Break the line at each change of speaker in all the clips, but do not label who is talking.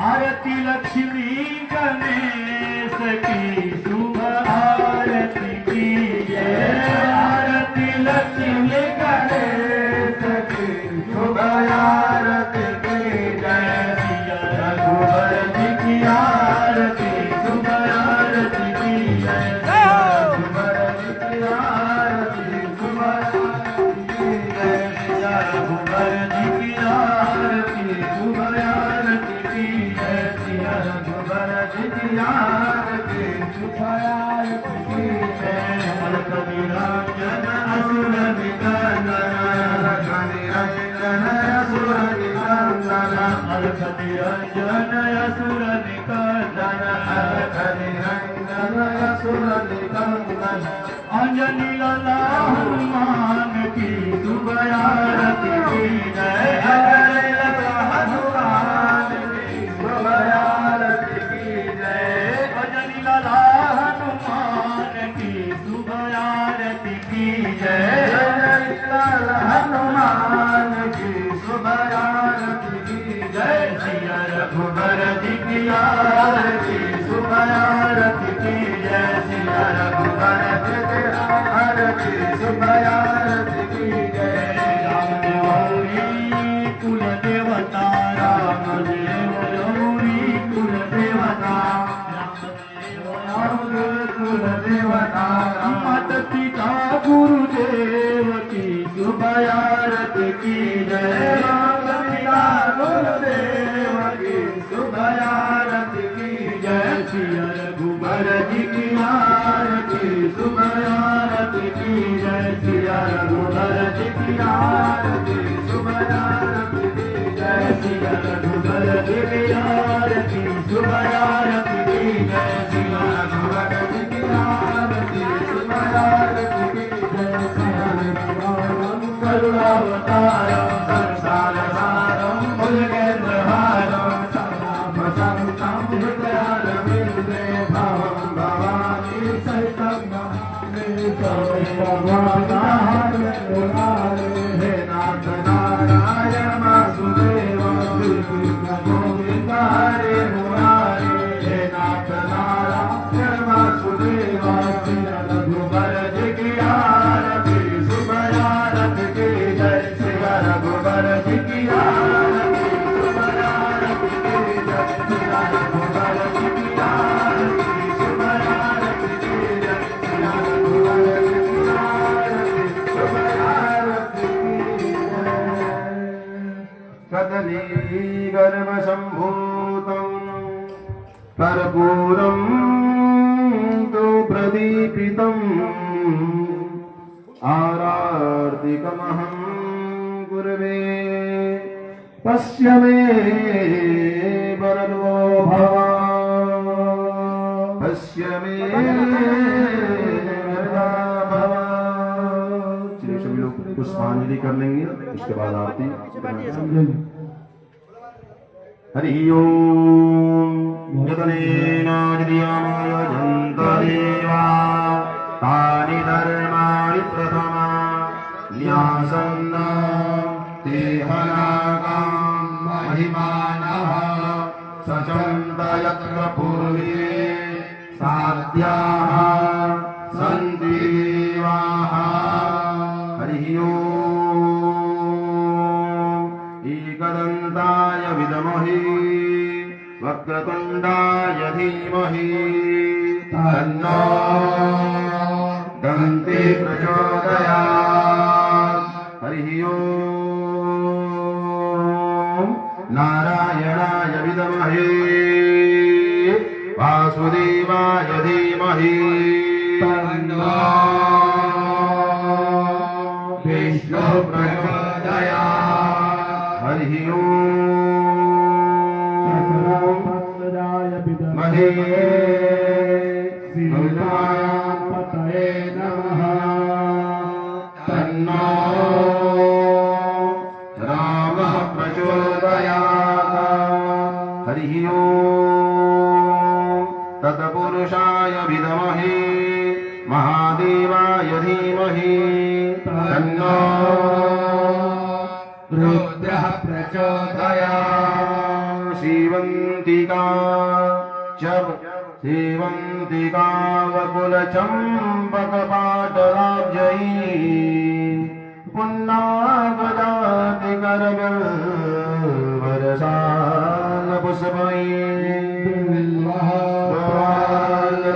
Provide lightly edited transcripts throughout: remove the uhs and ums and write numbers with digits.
आरती लक्ष्मी गणेश की शुभ आरती की जय। आरती लक्ष्मी गणेश की शुभ आरती की जय। सिया रघुवर जी की आरती शुभ आरती की जय। रघुवर जी की आरती शुभ आरती की जय। सिया रघुवर जी की आरती शुभ आरती की जय। सिया रघुवर जी की आरती शुभ आरती की जय। अलख निरंजन असुर निकंदन अलख निरंजन असुर निकंदन अलख निरंजन असुर निकंदन अलख निरंजन असुर निकंदन अंजनी लाला हनुमान की शुभ आरती की जय। अंजनी लाला हनुमान की शुभ आरती की जय। अंजनी लाला हनुमान की शुभ आरती की जय। अंजनी लाला हनुमान की शुभ आरती की जय। सिया रघुवर जी की आरती शुभ आरती की जय। सिया रघुवर जी की आरती शुभ आरती की जय। राम गौरी कुल देवता राम देव गौरी कुल देवता राम कुल देवता माता पिता गुरुदेव की शुभ आरती की जय। माता पिता गुरुदेव की शुभ आरती की जय। सिया रघुवर जी की आरती शुभ आरती की जय। सिया रघुवर जी की आरती शुभ आरती की जय। सिया रघुवर जी की आरती शुभ आरती की जय। सिया रघुवर जी की आरती शुभ आरती की जय। सिया रघुवरं करुणावतारं संसार सारं भुजगेन्द्रहारं सदा वसन्तं हृदयारविन्दे भवं भवानी सहितं हे नाथ नारायण वासुदेव श्रीकृष्ण गोविंद हरे मुरारे। हे नाथ नारायण वासुदेव श्री रघुवर जी की आरती शुभ आरती की जय। श्री रघुवर जी की आरती शुभ आरती की जय। श्री रघुवर जी की आरती शुभ आरती की जय। श्री रघुवर जी की आरती शुभ आरती की जय। कदली गर्भ संभूतं कर्पूरं तु प्रदीपितम् आरार्तिकमहं कुर्वे पश्य मे वरदो भव पश्य मे वरदा भव। चलिए सभी लोग पुष्पांजलि कर लेंगे उसके बाद आरती। हरि ओम यतनेन यजन्त देवा तानि धर्माणि प्रथमा न्यासन्न ते हनागां महिमानः सचन्त यत्र पूर्वे साध्याः सन्ति देवाः। हरि ओम एकदन्ताय विद्महे वक्रतुण्डाय धीमहि तन्नो दन्ति प्रचोदयात्। हरि ओम नारायणाय विद्महे वासुदेवाय धीमहि तन्नो विष्णु प्रचोदयात्। हरि ओम महे पतये नमः तन्नो रामः प्रचोदयात्। हरिः ओम् तत्पुरुषाय विद्महे महादेवाय धीमहि तन्नो रुद्रः प्रचोदयात् शिवन्तिका सेवन्तिका वकुलचम्पकपाटलाब्जैः पुन्नागजाति करगल्वरसालपुष्पैः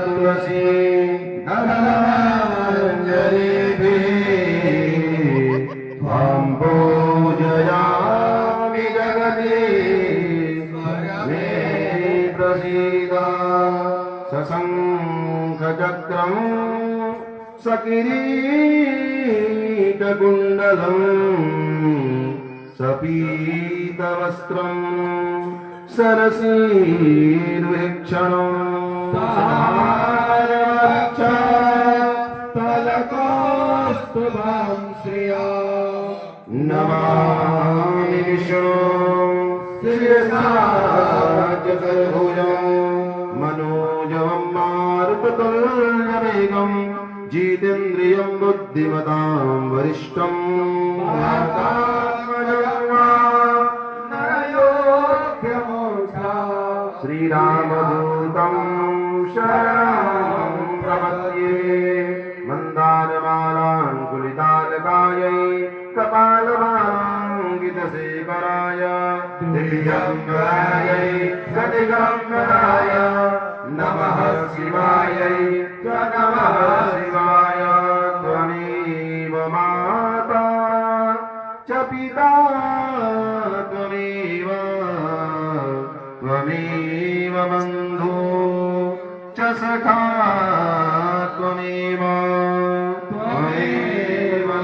तुलसी नरञ्जलिभिः त्वां पूजयामि जगति मे प्रसीद सशङ्खचक्रम् सकिरीटकुण्डलम् सपीतवस्त्रम् सरसीर्विक्षणम् तलकास्तुभां श्रिया नमामि विष्णुं शिरसाचतुर्भुजम् मनोजवं मारुततुल्यवेगम् जितेन्द्रियं बुद्धिमतां वरिष्ठं श्रीरामदूतं शरणं प्रपद्ये मन्दारमालाङ्कुलितालकायै कपालभाराङ्कितशेखराय दिव्यङ्गरायै गतिगङ्गराय नमः शिवायै नमः शिवाय त्वमेव माता च पिता त्वमेव बन्धु च सखा त्वमेव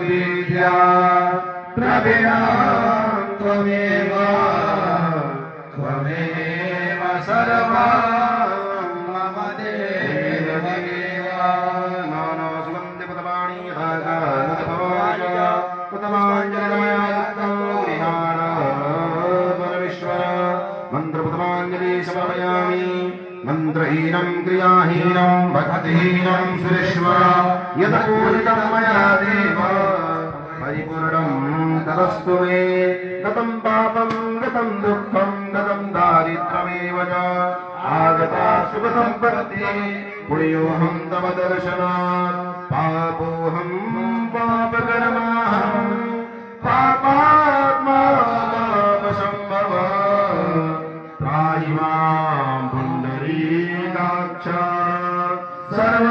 विद्या द्रविणा त्वमेव सर्वा मंत्रपुष्पांजलि समर्पयामि मंत्रहीनं क्रियाहीनं भक्तिहीनं सुरेश्वर यत्पूजितं मया देव परिपूर्णं तदस्तु मे गतं पापं गतं दुःखं गतं दारिद्र्यमेव च आगता सुखसम्पत्तिः पुण्योऽहं तव दर्शनात् पापोऽहं पापकर्माहं पापात्मा पापसम्भव त्राहि मां पुण्डरीकाक्ष सर्व